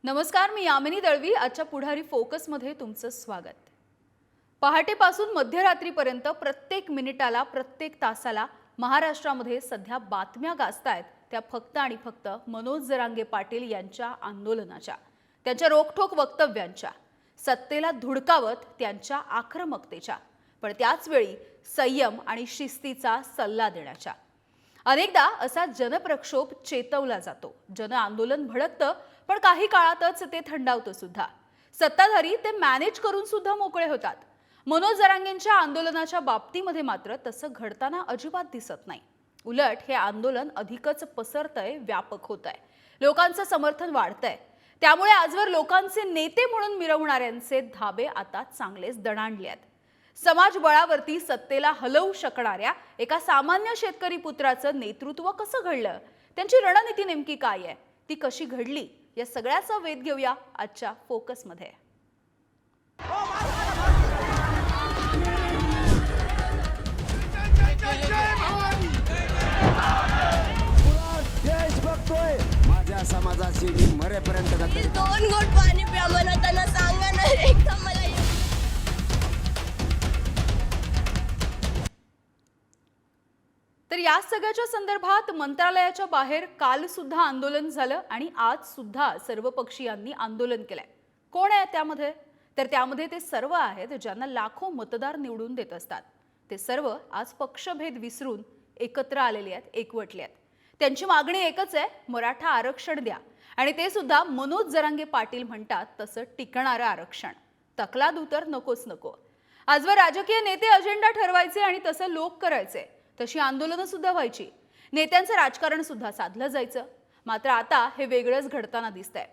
नमस्कार, मी यामिनी दळवी. आजच्या पुढारी फोकसमध्ये तुमचं स्वागत. पहाटेपासून मध्यरात्रीपर्यंत प्रत्येक मिनिटाला प्रत्येक तासाला महाराष्ट्रामध्ये सध्या बातम्या गाजतायत त्या फक्त आणि फक्त मनोज जरांगे पाटील यांच्या आंदोलनाच्या, त्यांच्या रोखठोक वक्तव्यांच्या, सत्तेला धुडकावत त्यांच्या आक्रमकतेच्या, पण त्याच वेळी संयम आणि शिस्तीचा सल्ला देण्याच्या. अनेकदा असा जनप्रक्षोभ चेतवला जातो, जन आंदोलन भडकतं, पण काही काळातच ते थंडावतं सुद्धा. सत्ताधारी ते मॅनेज करून सुद्धा मोकळे होतात. मनोज जरांगेंच्या आंदोलनाच्या बाबतीमध्ये मात्र तसं घडताना अजिबात दिसत नाही. उलट हे आंदोलन अधिकच पसरतंय, व्यापक होतंय, लोकांचं समर्थन वाढतंय. त्यामुळे आजवर लोकांचे नेते म्हणून मिरवणाऱ्यांचे धाबे आता चांगलेच दणाणले आहेत. समाज बळावरती सत्तेला हलवू शकणाऱ्या एका सामान्य शेतकरी पुत्राचं नेतृत्व कसं घडलं, त्यांची रणनीती नेमकी काय आहे, ती कशी घडली, या सगळ्याचा वेध घेऊया आजच्या फोकसमध्ये. देश बघतोय माझ्या समाजाची मी मरेपर्यंत दोन घोट पाणी प्या म्हणा, त्यांना सांगा ना एकदा मला. तर या सगळ्याच्या संदर्भात मंत्रालयाच्या बाहेर काल सुद्धा आंदोलन झालं आणि आज सुद्धा सर्व पक्षीयांनी आंदोलन केलंय. कोण आहे त्यामध्ये? तर त्यामध्ये ते सर्व आहेत ज्यांना लाखो मतदार निवडून देत असतात. ते सर्व आज पक्षभेद विसरून एकत्र आलेले आहेत, एकवटले आहेत. त्यांची मागणी एकच आहे, मराठा आरक्षण द्या. आणि ते सुद्धा मनोज जरांगे पाटील म्हणतात तसं टिकणारं आरक्षण. तकलादू तर नकोच नको. आजवर राजकीय नेते अजेंडा ठरवायचे आणि तसं लोक करायचे, तशी आंदोलनं सुद्धा व्हायची, नेत्यांचं राजकारण सुद्धा साधलं जायचं. मात्र आता हे वेगळंच घडताना दिसतंय.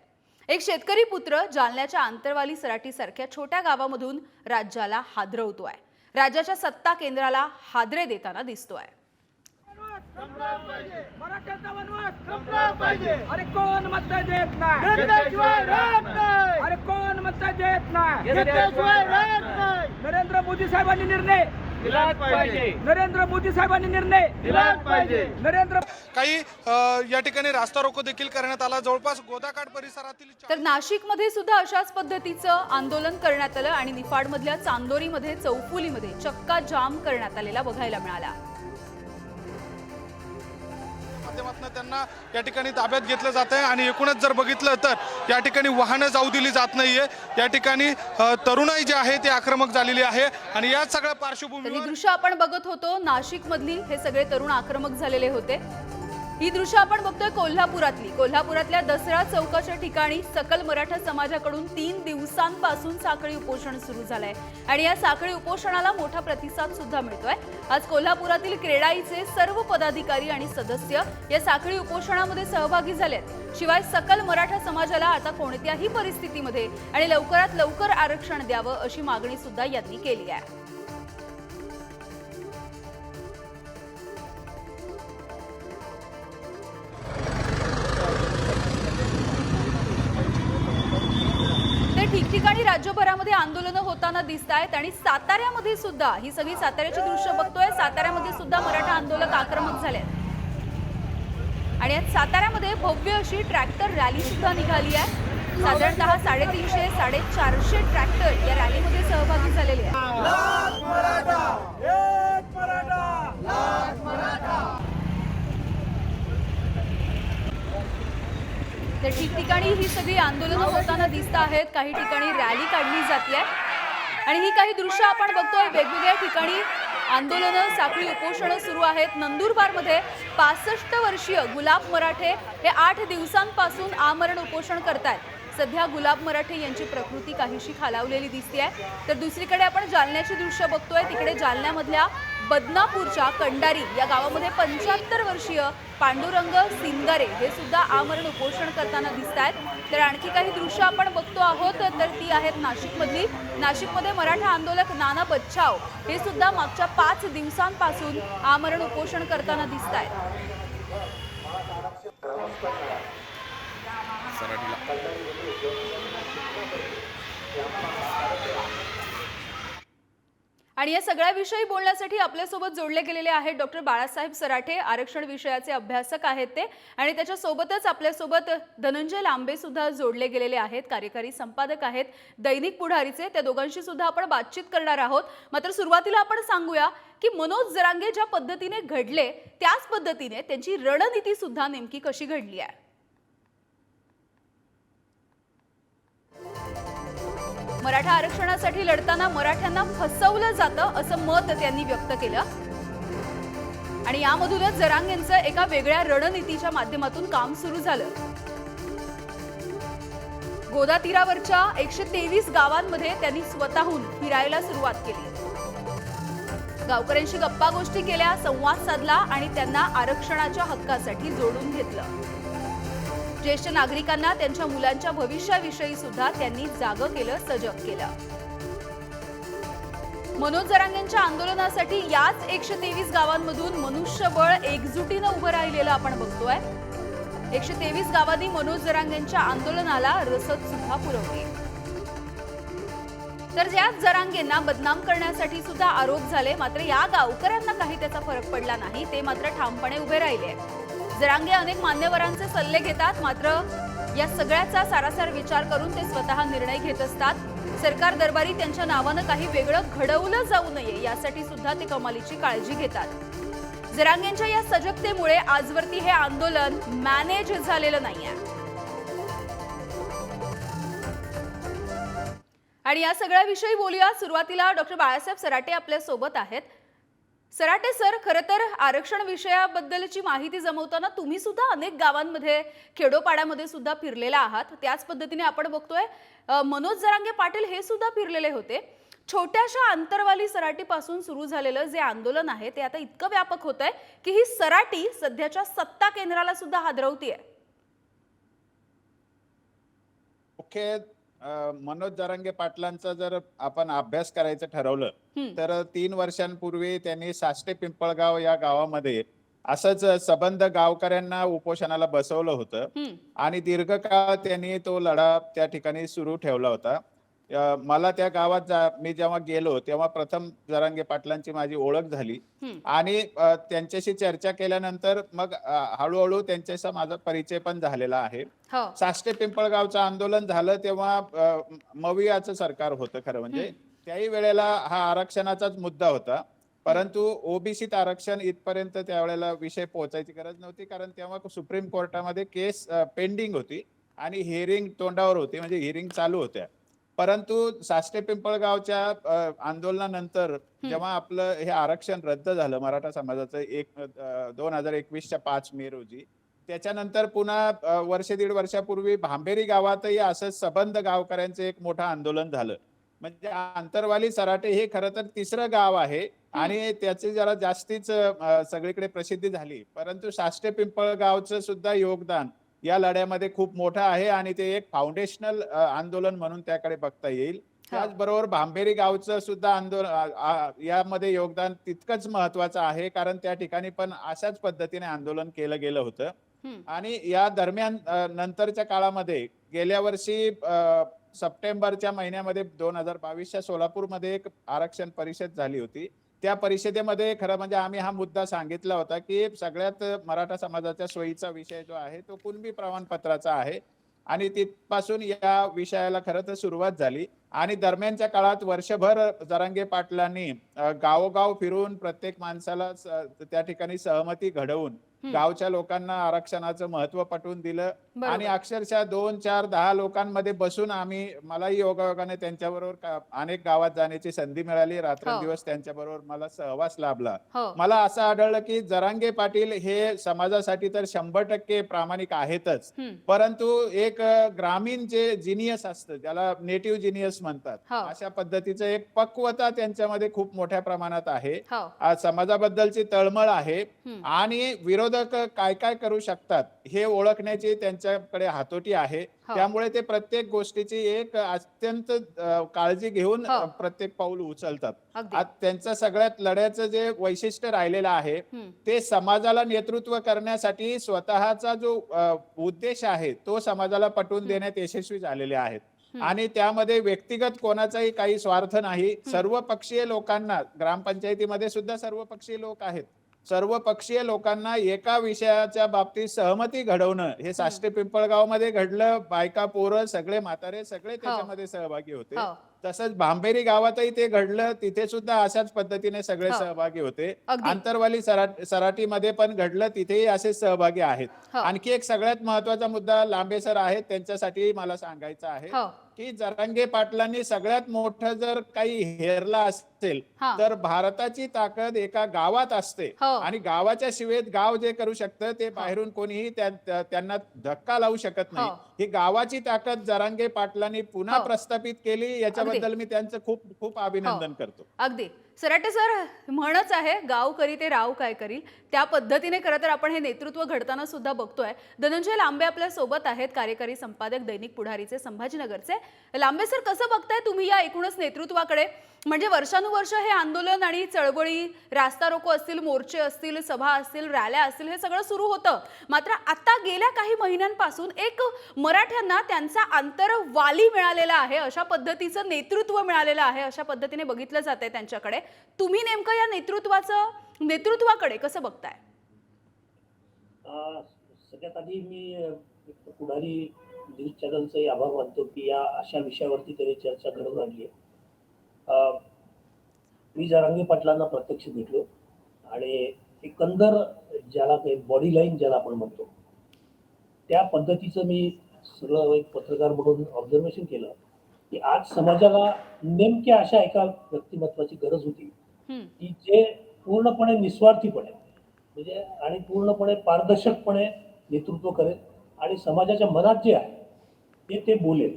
एक शेतकरी पुत्र जालन्याच्या आंतरवाली सराटी सारख्या छोट्या गावामधून राज्याला हादरवतोय, राज्याच्या सत्ता केंद्राला हादरे देताना दिसतोय. अरे कोण मत देत नाही, अरे कोण मत देत नाही. नरेंद्र मोदी साहेबांनी निर्णय दिलाच पाहिजे, नरेंद्र मोदी साहेबांनी निर्णय दिलाच पाहिजे. नरेंद्र काही या ठिकाणी रास्ता रोको देखील करण्यात आला, जवळपास गोदाकाठ परिसरातील. तर नाशिकमध्ये सुद्धा अशाच पद्धतीचं आंदोलन करण्यात आलं आणि निफाडमधल्या चांदोरीमध्ये, चौफुलीमध्ये चक्का जाम करण्यात आलेला बघायला मिळाला. माध्यमातून त्यांना या ठिकाणी ताब्यात घेतलं जात आहे आणि एकूणच जर बघितलं तर या ठिकाणी वाहनं जाऊ दिली जात नाहीये. या ठिकाणी तरुणाई जी आहे ती आक्रमक झालेली आहे आणि या सगळ्या पार्श्वभूमीवर ही दृश्य आपण बघत होतो. नाशिक मधली हे सगळे तरुण आक्रमक झालेले होते. ही दृश्य आपण बघतोय कोल्हापुरातल्या दसरा चौकाच्या ठिकाणी सकल मराठा समाजाकडून 3 दिवसांपासून साखळी उपोषण सुरू झालंय आणि या साखळी उपोषणाला मोठा प्रतिसाद सुद्धा मिळतोय. आज कोल्हापुरातील क्रेडाईचे सर्व पदाधिकारी आणि सदस्य या साखळी उपोषणामध्ये सहभागी झालेत. शिवाय सकल मराठा समाजाला आता कोणत्याही परिस्थितीमध्ये आणि लवकरात लवकर आरक्षण द्यावं अशी मागणी सुद्धा यांनी केली आहे. ठिकठिकाणी राज्यभरामध्ये आंदोलनं होताना दिसत आहेत आणि साताऱ्यामध्ये सुद्धा ही सगळी साताऱ्याची दृश्य बघतोय. साताऱ्यामध्ये सुद्धा मराठा आंदोलक आक्रमक झाले आणि आज साताऱ्यामध्ये भव्य अशी ट्रॅक्टर रॅली सुद्धा निघाली आहे. साधारणतः 350-450 ट्रॅक्टर या रॅलीमध्ये सहभागी झालेले आहेत. तर ठिकठिकाणी ही सगळी आंदोलनं होताना दिसत आहेत. काही ठिकाणी रॅली काढली जाते आणि ही काही दृश्य आपण बघतोय. वेगवेगळ्या ठिकाणी आंदोलनं, साखळी उपोषणं सुरू आहेत. नंदुरबारमध्ये 65 वर्षीय गुलाब मराठे हे 8 दिवसांपासून आमरण उपोषण करतायत. सध्या गुलाब मराठे यांची प्रकृती काहीशी खालावलेली दिसते आहे. तर दुसरीकडे आपण जालन्याची दृश्य बघतोय. तिकडे जालन्यामधल्या बदनापूरच्या कंडारी या गावामध्ये 75 वर्षीय पांडुरंग सिंगारे हे सुद्धा आमरण उपोषण करताना दिसत आहेत. तर आणखी काही दृश्य आपण बघतो आहोत, तर ती आहेत नाशिकमधली. नाशिकमध्ये मराठा आंदोलक नाना बच्छाव हे सुद्धा मागच्या 5 दिवसांपासून आमरण उपोषण करताना दिसत आहेत. आणि या सगळ्याविषयी बोलण्यासाठी आपल्यासोबत जोडले गेलेले आहेत डॉक्टर बाळासाहेब सराठे, आरक्षण विषयाचे अभ्यासक आहेत ते, आणि त्याच्यासोबतच आपल्यासोबत धनंजय लांबे सुद्धा जोडले गेलेले आहेत, कार्यकारी संपादक आहेत दैनिक पुढारीचे. त्या दोघांशी सुद्धा आपण बातचीत करणार आहोत. मात्र सुरुवातीला आपण सांगूया की मनोज जरांगे ज्या पद्धतीने घडले त्याच पद्धतीने त्यांची रणनीती सुद्धा नेमकी कशी घडली आहे. मराठा आरक्षणासाठी लढताना मराठ्यांना फसवलं जातं असं मत त्यांनी व्यक्त केलं आणि यामधूनच जरांगेंचं एका वेगळ्या रणनीतीच्या माध्यमातून काम सुरू झालं. गोदा तीरावरच्या 123 गावांमध्ये त्यांनी स्वतःहून फिरायला सुरुवात केली. गावकऱ्यांशी गप्पा गोष्टी केल्या, संवाद साधला आणि त्यांना आरक्षणाच्या हक्कासाठी जोडून घेतलं. ज्येष्ठ नागरिकांना त्यांच्या मुलांच्या भविष्याविषयी सुद्धा त्यांनी जागं केलं, सजग केलं. मनोज जरांगेंच्या आंदोलनासाठी याच 123 गावांमधून मनुष्यबळ एकजुटीनं उभं राहिलेलं आपण बघतोय. 123 गावांनी मनोज जरांगेंच्या आंदोलनाला रसद सुद्धा पुरवली. तर याच जरांगेंना बदनाम करण्यासाठी सुद्धा आरोप झाले, मात्र या गावकऱ्यांना काही त्याचा फरक पडला नाही. ते मात्र ठामपणे उभे राहिले. जरांगे अनेक मान्यवरांचे सल्ले घेतात, मात्र या सगळ्याचा सारासार विचार करून ते स्वतः निर्णय घेत असतात. सरकार दरबारी त्यांच्या नावानं काही वेगळं घडवलं जाऊ नये यासाठी सुद्धा ते कमालीची काळजी घेतात. जरांगेंच्या या सजगतेमुळे आजवरती हे आंदोलन मॅनेज झालेलं नाहीये. आणि या सगळ्याविषयी बोलूया. सुरुवातीला डॉक्टर बाळासाहेब सराठे आपल्या सोबत आहेत. सराठे सर, खरं तर आरक्षण विषयाबद्दलची माहिती जमवताना तुम्ही सुद्धा अनेक गावांमध्ये, खेडोपाड्यामध्ये सुद्धा फिरलेला आहात. त्याच पद्धतीने आपण बघतोय मनोज जरांगे पाटील हे सुद्धा फिरलेले होते. छोट्याशा अंतरवाली सराटीपासून सुरू झालेलं जे आंदोलन आहे ते आता इतकं व्यापक होत आहे की ही सराटी सध्याच्या सत्ता केंद्राला सुद्धा हादरवतीये. मुख्य मनोज जरांगे पाटलांचा जर आपण अभ्यास करायचं ठरवलं तर 3 वर्षांपूर्वी त्यांनी साष्टे पिंपळगाव या गावामध्ये असंच सबंध गावकऱ्यांना उपोषणाला बसवलं होतं आणि दीर्घकाळ त्यांनी तो लढा त्या ठिकाणी सुरू ठेवला होता. मला त्या गावात मी जेव्हा गेलो तेव्हा प्रथम जरांगे पाटलांची माझी ओळख झाली आणि त्यांच्याशी चर्चा केल्यानंतर मग हळूहळू त्यांच्याशी माझा परिचय पण झालेला आहे. साष्टे पिंपळगावचं आंदोलन झालं तेव्हा मवियाचं सरकार होतं खरं म्हणजे. त्याही वेळेला हा आरक्षणाचाच मुद्दा होता, परंतु ओबीसीत आरक्षण इथपर्यंत त्यावेळेला विषय पोहोचायची गरज नव्हती, कारण तेव्हा सुप्रीम कोर्टामध्ये केस पेंडिंग होती आणि हिअरिंग तोंडावर होती, म्हणजे हिअरिंग चालू होत्या. परंतु साष्टे पिंपळगावच्या आंदोलनानंतर जेव्हा आपलं हे आरक्षण रद्द झालं मराठा समाजाचं 2021च्या 5 मे रोजी, त्याच्यानंतर पुन्हा वर्ष दीड वर्षापूर्वी भांबेरी गावातही असं सबंध गावकऱ्यांचं एक मोठं आंदोलन झालं. म्हणजे आंतरवाली सराटे हे खरं तर 3रं गाव आहे आणि त्याची जरा जास्तीच सगळीकडे प्रसिद्धी झाली, परंतु साष्टे पिंपळगावचं सुद्धा योगदान या लढ्यामध्ये खूप मोठा आहे आणि ते एक फाउंडेशनल आंदोलन म्हणून त्याकडे बघता येईल. त्याचबरोबर भांबेरी गावचं सुद्धा आंदोलन यामध्ये योगदान तितकंच महत्वाचं आहे, कारण त्या ठिकाणी पण अशाच पद्धतीने आंदोलन केलं गेलं होतं. आणि या दरम्यान नंतरच्या काळामध्ये गेल्या वर्षी सप्टेंबरच्या महिन्यामध्ये 2022च्या सोलापूरमध्ये एक आरक्षण परिषद झाली होती. त्या परिषदेमध्ये खरं म्हणजे आम्ही हा मुद्दा सांगितला होता की सगळ्यात मराठा समाजाच्या सोयीचा विषय जो आहे तो कुणबी प्रमाणपत्राचा आहे आणि तिथपासून या विषयाला खरं तर सुरुवात झाली. आणि दरम्यानच्या काळात वर्षभर जरांगे पाटलांनी गावोगाव फिरून प्रत्येक माणसाला त्या ठिकाणी सहमती घडवून गावच्या लोकांना आरक्षणाचं महत्व पटवून दिलं आणि अक्षरशः 2, 4, 10 लोकांमध्ये बसून मलाही योगायोगाने त्यांच्याबरोबर अनेक गावात जाण्याची संधी मिळाली. रात्रंदिवस त्यांच्याबरोबर मला सहवास लाभला. मला असं आढळलं की जरांगे पाटील हे समाजासाठी तर 100% प्रामाणिक आहेतच, परंतु एक ग्रामीण जे जिनियस असतं, ज्याला नेटिव्ह जिनियस म्हणतात, अशा पद्धतीचं एक पक्वता त्यांच्यामध्ये खूप मोठ्या प्रमाणात आहे. समाजाबद्दलची तळमळ आहे आणि विरोधक काय काय करू शकतात हे ओळखण्याची त्यांच्याकडे हातोटी आहे. त्यामुळे ते प्रत्येक गोष्टीची एक अत्यंत काळजी घेऊन प्रत्येक पाऊल उचलतात. त्यांचं सगळ्यात लढ्याचं जे वैशिष्ट्य राहिलेलं आहे ते समाजाला नेतृत्व करण्यासाठी स्वतःचा जो उद्देश आहे तो समाजाला पटवून देण्यात यशस्वी झालेले आहेत. आणि त्यामध्ये व्यक्तिगत कोणाचाही काही स्वार्थ नाही. सर्वपक्षीय लोकांना, ग्रामपंचायतीमध्ये सुद्धा सर्वपक्षीय लोक आहेत, सर्वपक्षीय लोकांना एका विषयाच्या बाबतीत सहमती घडवणं हे साष्टे पिंपळगाव मध्ये घडलं. बायका, पोरं, सगळे म्हातारे सगळे त्याच्यामध्ये सहभागी होते. हो. तसंच भांबेरी गावातही ते घडलं, तिथे सुद्धा अशाच पद्धतीने सगळे सहभागी होते. अगदी. आंतरवाली सराटीमध्ये पण घडलं, तिथेही असेच सहभागी आहेत. हो. आणखी एक सगळ्यात महत्वाचा मुद्दा लांबे सर आहेत, त्यांच्यासाठी मला सांगायचं आहे हो. की जरांगे पाटलांनी सगळ्यात मोठं जर काही हेरला असेल हा. तर भारताची ताकद एका गावात असते. हो. आणि गावाच्या शिवेत गाव जे करू शकतं ते बाहेरून कोणीही त्यांना धक्का लावू शकत नाही. हो. ही गावाची ताकद जरांगे पाटलांनी पुन्हा हो. प्रस्थापित केली, याच्याबद्दल मी त्यांचं खूप खूप अभिनंदन करतो. अगदी. सराटे सर, म्हणच आहे गाव करी ते राव काय करील, त्या पद्धतीने खरं तर आपण हे नेतृत्व घडताना सुद्धा बघतोय. धनंजय लांबे आपल्या सोबत आहेत, कार्यकारी संपादक दैनिक पुढारीचे संभाजीनगरचे. लांबे सर, कसं बघताय तुम्ही या एकूणच नेतृत्वाकडे? म्हणजे वर्षानुवर्ष हे आंदोलन आणि चळवळी, रास्ता रोको असतील, मोर्चे असतील, सभा असतील, रॅल्या असतील, हे सगळं सुरू होतं. मात्र आता गेल्या काही महिन्यांपासून एक मराठ्यांना त्यांचा आंतरवाली मिळालेला आहे, अशा पद्धतीचं नेतृत्व मिळालेलं आहे, अशा पद्धतीने बघितलं जातंय त्यांच्याकडे. तुम्ही नेमकं या नेतृत्वाकडे कसं बघताय? सगळ्यात आधी मी पुढारी न्यूज चॅनलचे आभार मानतो की या अशा विषयावरती त्यांनी चर्चा घडवून आणली आहे. मी जरांगे पाटलांना प्रत्यक्ष भेटलो आणि एकंदर ज्याला काही बॉडी लाईन ज्याला आपण म्हणतो त्या पद्धतीचं मी सगळं एक पत्रकार म्हणून ऑब्झर्वेशन केलं की आज समाजाला नेमक्या अशा एका व्यक्तिमत्वाची गरज होती की जे पूर्णपणे निस्वार्थीपणे म्हणजे आणि पूर्णपणे पारदर्शकपणे नेतृत्व करेल आणि समाजाच्या मनात जे आहे ते बोलेल.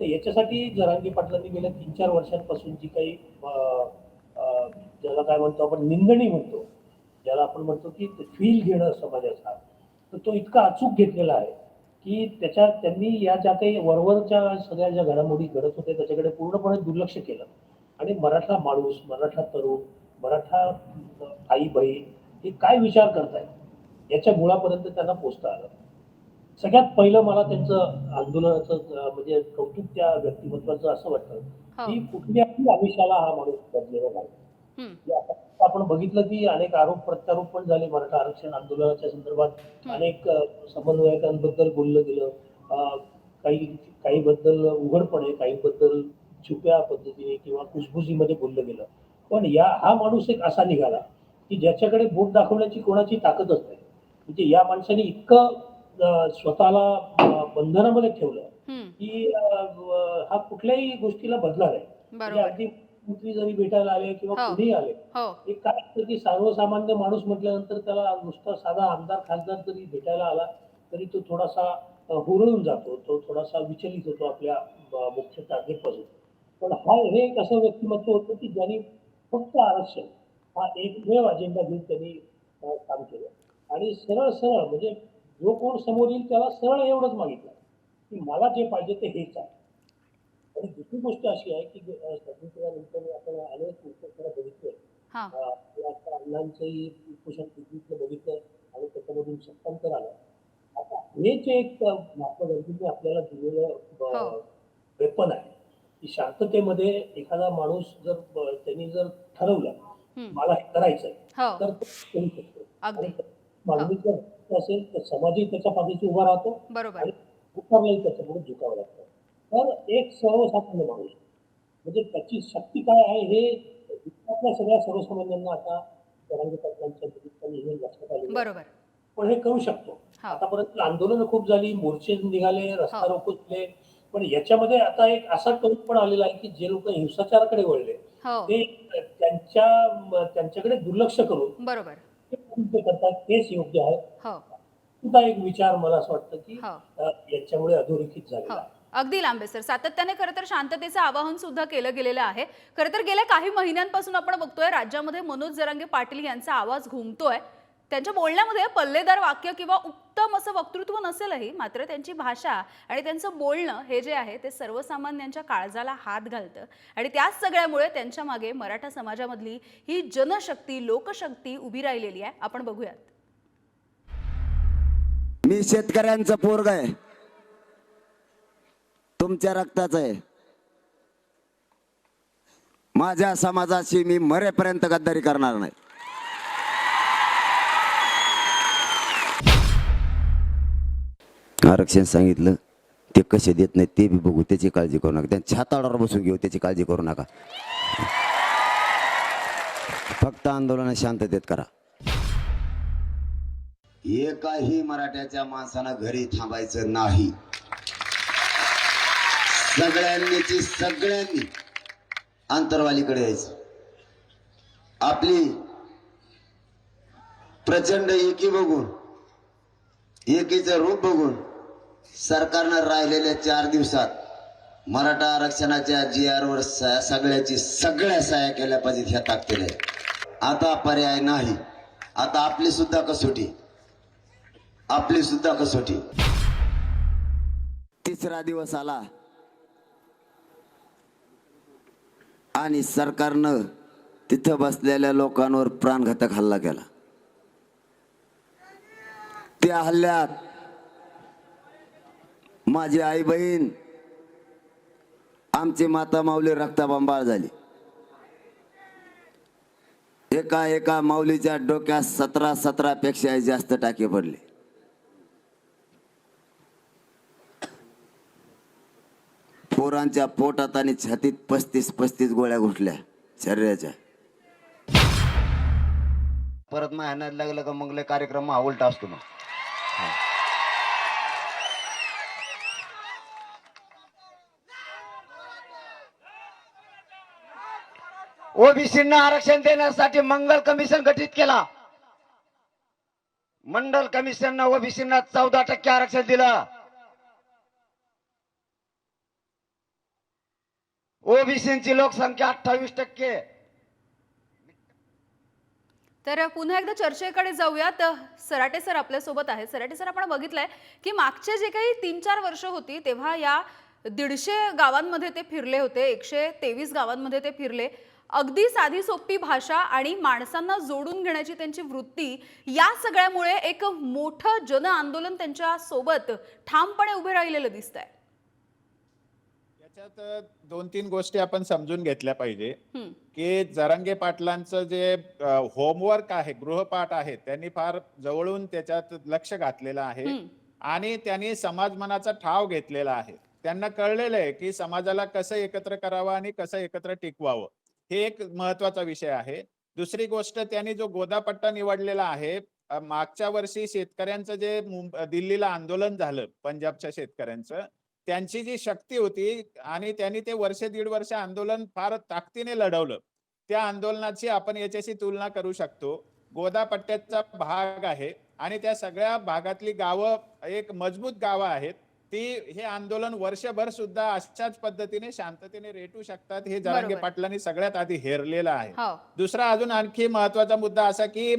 तर याच्यासाठी जरांगे पाटलांनी गेल्या 3-4 वर्षांपासून जी काही ज्याला काय म्हणतो आपण निंदणी म्हणतो, ज्याला आपण म्हणतो की फील घेणं समाजाचा, तर तो इतका अचूक घेतलेला आहे की त्यांनी या ज्या काही वरवरच्या सगळ्या ज्या घडामोडी घडत होत्या त्याच्याकडे पूर्णपणे दुर्लक्ष केलं आणि मराठा माणूस, मराठा तरुण, मराठा आई बहीण हे काय विचार करतायत याच्या मुळापर्यंत त्यांना पोहोचता आलं. सगळ्यात पहिलं मला त्यांचं आंदोलनाचं म्हणजे कौतुक त्या व्यक्तिमत्वाचं असं वाटतं की कुठल्याही आमिषाला हा माणूस बदलेला नाही. आपण बघितलं की अनेक आरोप प्रत्यारोप पण झाले मराठा आरक्षण आंदोलनाच्या संदर्भात. अनेक समन्वयकांबद्दल बोललं गेलं, काही बद्दल उघडपणे, काही बद्दल छुप्या पद्धतीने किंवा कुसबुसीमध्ये बोललं गेलं. पण हा माणूस एक असा निघाला की ज्याच्याकडे बोट दाखवण्याची कोणाची ताकदच नाही. म्हणजे या माणसाने इतकं स्वतःला बंधनामध्ये ठेवलं की हा कुठल्याही गोष्टीला बदला नाही. म्हणजे अगदी मंत्री जरी भेटायला आले किंवा कुणीही आले, एक काय असतं की सर्वसामान्य माणूस म्हटल्यानंतर त्याला नुसता साधा आमदार खासदार जरी भेटायला आला तरी तो थोडासा हुरळून जातो, तो थोडासा विचलित होतो आपल्या मुख्य टार्गेट पासून. पण हे एक असं व्यक्तिमत्व होतं की ज्यांनी फक्त आरक्षण हा एकमेव अजेंडा घेऊन त्यांनी काम केलं आणि सरळ सरळ म्हणजे जो कोण समोर येईल त्याला सरळ एवढंच मागितलं की मला जे पाहिजे ते हेच आहे. आणि दुसरी गोष्ट अशी आहे की स्वातंत्र्यानंतर आपण अनेक उपोषण बघितले, अण्णांचंही उपोषण बघितलं आणि त्याच्यामधून सत्तांतर आलं. आता हे जे एक महात्मा गांधींनी आपल्याला दिलेलं वेपन आहे की शांततेमध्ये एखादा माणूस त्यांनी जर ठरवलं मला हे करायचंय तर तो करू शकतो. मागणी जर असेल तर समाजही त्याच्या पाठीशी उभा राहतो आणि उतरलाही त्याच्यापुढे झुकावं लागतं. तर एक सर्वसामान्य माणूस म्हणजे त्याची शक्ती काय आहे हे आपल्या सगळ्या सर्वसामान्यांना आता जरांगे पाटलांच्या निमित्ताने लक्षात आले. पण हे करू शकतो. आतापर्यंत आंदोलनं खूप झाली, मोर्चे निघाले, रस्ता रोको झाले, पण याच्यामध्ये आता एक असा टोन पण आलेला आहे की जे लोक हिंसाचाराकडे वळले ते त्यांच्याकडे दुर्लक्ष करून करतात तेच योग्य आहे. सुद्धा एक विचार मला असं वाटतं की याच्यामुळे अधोरेखित झालेला आहे. अगदी लांबे सर, सातत्याने खरं तर शांततेचं आवाहन सुद्धा केलं गेलेलं आहे. खरं तर गेल्या काही महिन्यांपासून आपण बघतोय राज्यामध्ये मनोज जरांगे पाटील यांचा आवाज घुमतोय. त्यांच्या बोलण्यामध्ये पल्लेदार वाक्य किंवा उत्तम असं वक्तृत्व नसेलही, मात्र त्यांची भाषा आणि त्यांचं बोलणं हे जे आहे ते सर्वसामान्यांच्या काळजाला हात घालतं आणि त्याच सगळ्यामुळे त्यांच्या मागे मराठा समाजामधली ही जनशक्ती, लोकशक्ती उभी राहिलेली आहे. आपण बघूयात. मी शेतकऱ्यांचं पोरग आहे, तुमच्या रक्ताचं आहे. माझ्या समाजाशी मी मरेपर्यंत गद्दारी करणार नाही. आरक्षण सांगितलं ते कसे देत नाही ते बी बघू, त्याची काळजी करू नका. त्यांच्या छाताडावर बसून घेऊ, त्याची काळजी करू नका. फक्त आंदोलन शांततेत करा. एकाही मराठ्याच्या माणसानं घरी थांबायचं नाही. सगळ्यांनी अंतरवालीकडे यायचं. आपली प्रचंड एकी बघून, एकीचं रूप बघून सरकारनं राहिलेल्या 4 दिवसात मराठा आरक्षणाच्या GR वर सगळ्या सह्या केल्या पाहिजेत ह्या ताकदीने. आता पर्याय नाही. आता आपली सुद्धा कसोटी. तिसरा दिवस आला आणि सरकारनं तिथं बसलेल्या लोकांवर प्राणघातक हल्ला केला. त्या हल्ल्यात माझी आई बहीण, आमची माता माऊली रक्ताबंबाळ झाली. एका माऊलीच्या डोक्यात 17 पेक्षा जास्त टाके पडले. पोरांच्या पोटात आणि छातीत 35 गोळ्या घुसल्या शरीराच्या. परत महिन्यात लागलं का मग कार्यक्रम हा उलटा असतो. मग ओबीसींना आरक्षण देण्यासाठी मंडल कमिशन गठीत केला. मंडल कमिशननं ओबीसींना 14% आरक्षण दिलं. ओबीसींची लोकसंख्या 28%. तर पुन्हा एकदा चर्चेकडे जाऊयात. सराटे सर आपल्यासोबत आहेत. सराटे सर, आपण बघितलंय की मागचे जे काही 3-4 वर्ष होती तेव्हा या 150 गावांमध्ये ते फिरले होते, 123 गावांमध्ये ते फिरले. अगदी साधी सोपी भाषा आणि माणसांना जोडून घेण्याची त्यांची वृत्ती, या सगळ्यामुळे एक मोठं जन आंदोलन त्यांच्या सोबत ठामपणे उभे राहिलेलं दिसतंय. याच्यात 2-3 गोष्टी आपण समजून घेतल्या पाहिजे की जरांगे पाटलांचं जे होमवर्क आहे, गृहपाठ आहे, त्यांनी फार जवळून त्याच्यात लक्ष घातलेलं आहे आणि त्यांनी समाज मनाचा ठाव घेतलेला आहे. त्यांना कळलेलं आहे की समाजाला कसं एकत्र करावं आणि कसं एकत्र टिकवावं, हे एक महत्वाचा विषय आहे. दुसरी गोष्ट, त्यांनी जो गोदापट्टा निवडलेला आहे, मागच्या वर्षी शेतकऱ्यांचं जे दिल्लीला आंदोलन झालं, पंजाबच्या शेतकऱ्यांचं, त्यांची जी शक्ती होती आणि त्यांनी ते 1.5 वर्ष आंदोलन फार ताकदीने लढवलं, त्या आंदोलनाची आपण याच्याशी तुलना करू शकतो. गोदापट्ट्याचा भाग आहे आणि त्या सगळ्या भागातली गावं एक मजबूत गावं आहेत. हे आंदोलन वर्षभर सुद्धा अशाच पद्धतीने शांततेने रेटू शकतात, हे जरांगे पाटलांनी सगळ्यात आधी हेरलेलं आहे. दुसरा अजून आणखी महत्वाचा मुद्दा असा की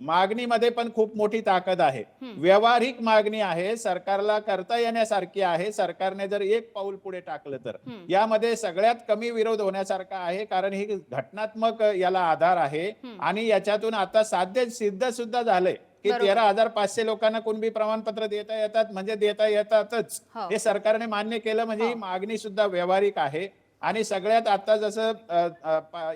मागणीमध्ये पण खूप मोठी ताकद आहे. व्यावहारिक मागणी आहे, सरकारला करता येण्यासारखी आहे. सरकारने जर एक पाऊल पुढे टाकलं तर यामध्ये सगळ्यात कमी विरोध होण्यासारखा आहे, कारण ही घटनात्मक याला आधार आहे आणि याच्यातून आता सिद्ध सुद्धा झालंय की 13,500 लोकांना कुणबी प्रमाणपत्र देता येतात, म्हणजे देता येतातच. हे सरकारने मान्य केलं, म्हणजे ही मागणी सुद्धा व्यावहारिक आहे. आणि सगळ्यात आता जसं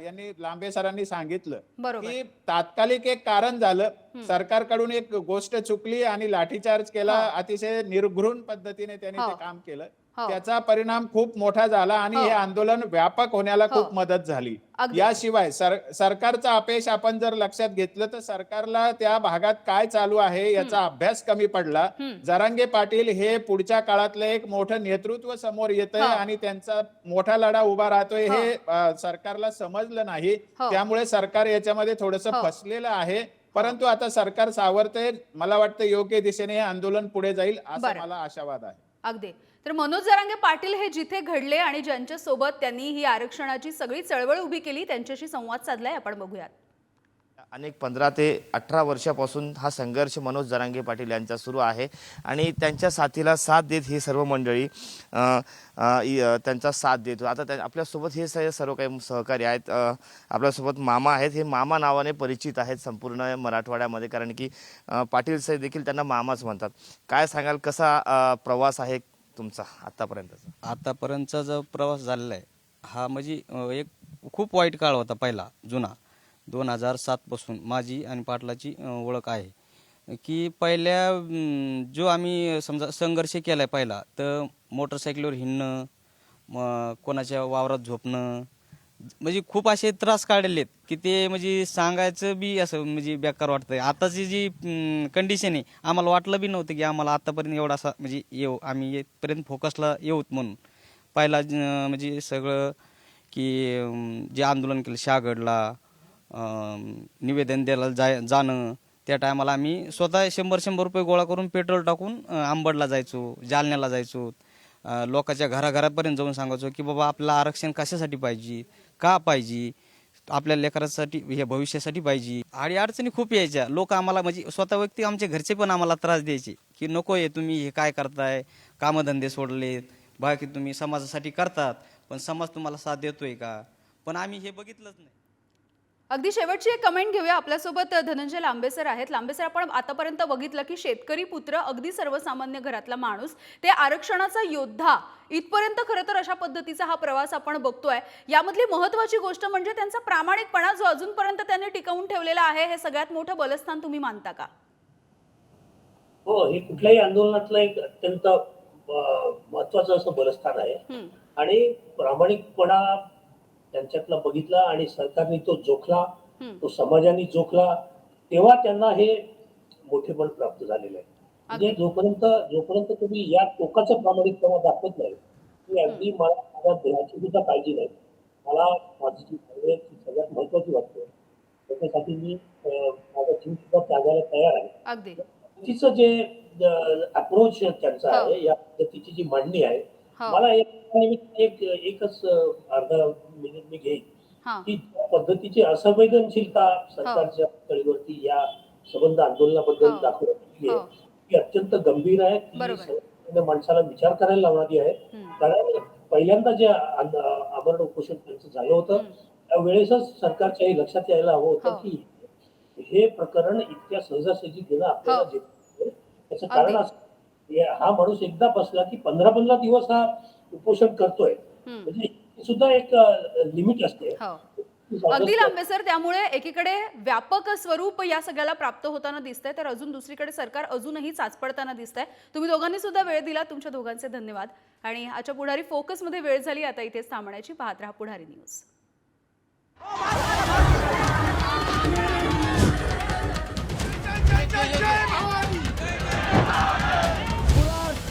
यांनी लांबे सरांनी सांगितलं की तात्कालिक एक कारण झालं, सरकारकडून एक गोष्ट चुकली आणि लाठीचार्ज केला, अतिशय निर्घृण पद्धतीने त्यांनी ते काम केलं. त्याचा परिणाम खूप मोठा झाला आणि हे आंदोलन व्यापक होण्याला खूप मदत झाली. याशिवाय सरकारचा अपयश आपण जर लक्षात घेतलं तर सरकारला त्या भागात काय चालू आहे याचा अभ्यास कमी पडला. जरांगे पाटील हे पुढच्या काळातलं एक मोठं नेतृत्व समोर येतंय आणि त्यांचा मोठा लढा उभा राहतोय, हे सरकारला समजलं नाही. त्यामुळे सरकार याच्यामध्ये थोडंसं फसलेलं आहे. परंतु आता सरकार सावरतंय. मला वाटतं योग्य दिशेने हे आंदोलन पुढे जाईल असं मला आशावाद आहे. अगदी. तर मनोज जरांगे पाटील हे जिथे घडले आणि ज्यांच्या सोबत त्यांनी ही आरक्षणाची सगळी चळवळ उभी केली, त्यांच्याशी संवाद साधलाय, आपण बघूयात. अनेक 15 ते 18 वर्षापासून हा संघर्ष मनोज जरांगे पाटील यांचा सुरू आहे आणि त्यांच्या साथीला साथ देत ही सर्व मंडळी त्यांचा साथ देतो. आता आपल्यासोबत हे सर्व काही सहकारी आहेत. आपल्यासोबत मामा आहेत. हे मामा नावाने परिचित आहेत संपूर्ण मराठवाड्यामध्ये, कारण की पाटील साहेब देखील त्यांना मामाच म्हणतात. काय सांगाल, कसा प्रवास आहे, तुमचा आतापर्यंतचा? आतापर्यंतचा जो प्रवास झालेला आहे हा म्हणजे एक खूप वाईट काळ होता पहिला जुना 2007 पासून माझी आणि पाटलाची ओळख आहे की पहिल्या जो आम्ही समजा संघर्ष केलाय पहिला तर मोटरसायकलीवर हिंडणं कोणाच्या वावरात झोपणं म्हणजे खूप असे त्रास काढलेत की ते म्हणजे सांगायचं बी असं म्हणजे बेकार वाटतंय. आताची जी कंडिशन आहे आम्हाला वाटलं बी नव्हतं की आम्हाला आतापर्यंत एवढा असा म्हणजे येऊ आम्ही येतपर्यंत फोकसला येऊत म्हणून. पहिला म्हणजे सगळं की जे आंदोलन केलं शहागडला निवेदन द्यायला जाणं त्या टायमाला आम्ही स्वतः 100 रुपये गोळा करून पेट्रोल टाकून अंबडला जायचो, जालन्याला जायचो, लोकांच्या घराघरापर्यंत जाऊन सांगायचो की बाबा आपलं आरक्षण कशासाठी पाहिजे, का पाहिजे, आपल्या लेकरासाठी हे भविष्यासाठी पाहिजे. आणि अडचणी खूप यायच्या. लोक आम्हाला म्हणजे स्वतः व्यक्ती आमच्या घरचे पण आम्हाला त्रास द्यायचे की नको आहे तुम्ही हे काय करताय, कामधंदे सोडलेत, बाकी तुम्ही समाजासाठी करतात पण समाज तुम्हाला साथ देतोय का, पण आम्ही हे बघितलंच नाही. अगदी शेवटची एक कमेंट घेऊया. आपल्यासोबत धनंजय लांबे सर आहेत. लांबे सर, आपण आतापर्यंत बघितलं की शेतकरी पुत्र, अगदी सर्वसामान्य घरातला माणूस, ते आरक्षणाचा योद्धा, इथपर्यंत खरं तर अशा पद्धतीचा हा प्रवास आपण बघतोय. यामधली महत्त्वाची गोष्ट म्हणजे त्यांचा प्रामाणिकपणा जो अजूनपर्यंत त्यांनी टिकवून ठेवलेला आहे. हे सगळ्यात मोठं बलस्थान तुम्ही मानता का? हो, हे कुठल्याही आंदोलनातलं एक अत्यंत महत्वाचं असं बलस्थान आहे आणि प्रामाणिकपणा त्यांच्यातला बघितला आणि सरकारने तो जोखला, तो समाजाने जोखला, तेव्हा त्यांना हे मोठेपण प्राप्त झालेलं आहे. म्हणजे जोपर्यंत तुम्ही या टोकाचा प्रामाणिकपणा दाखवत नाही की अगदी मला माझ्या देहाची सुद्धा काळजी नाही, मला माझी जी भावना ती सगळ्यात महत्वाची वाटते, त्याच्यासाठी मी माझा जीव सुद्धा त्यागायला तयार आहे. अगदी तिचं जे अप्रोच त्यांचा आहे, या पद्धतीची जी मांडणी आहे, मला एकच अर्धा मिनिट मी घेईन की पद्धतीची असंवेदनशीलता सरकारच्या कडीवरती या संबंध आंदोलनाबद्दल दाखवली आहे ती अत्यंत गंभीर आहे. ती माणसाला विचार करायला लावणारी आहे. कारण पहिल्यांदा जे आमरण उपोषण त्यांचं झालं होतं त्यावेळेसच सरकारच्या लक्षात यायला हवं होतं की हे प्रकरण इतक्या सहजासहजी घेणं आपल्याला त्याचं कारण असं हा माणूस एकदा बसला की 15 दिवस हा उपोषण करतोय, म्हणजे सुद्धा एक लिमिट असते. अगदी लांबे सर, त्यामुळे एकीकडे व्यापक स्वरूप या सगळ्याला प्राप्त होताना दिसतंय, तर अजून दुसरीकडे सरकार अजूनही चाचपडताना दिसतंय. तुम्ही दोघांनी सुद्धा वेळ दिला, तुमच्या दोघांचे धन्यवाद. आणि आजच्या पुढारी फोकस मध्ये वेळ झाली आता इथेच थांबण्याची. पाहत रहा पुढारी न्यूज.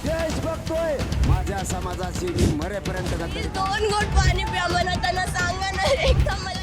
देश बघतोय माझ्या समाजाची मी मरेपर्यंत प्लीज 2 घोट पाणी प्या मला, त्यांना सांगा ना एकदा मला.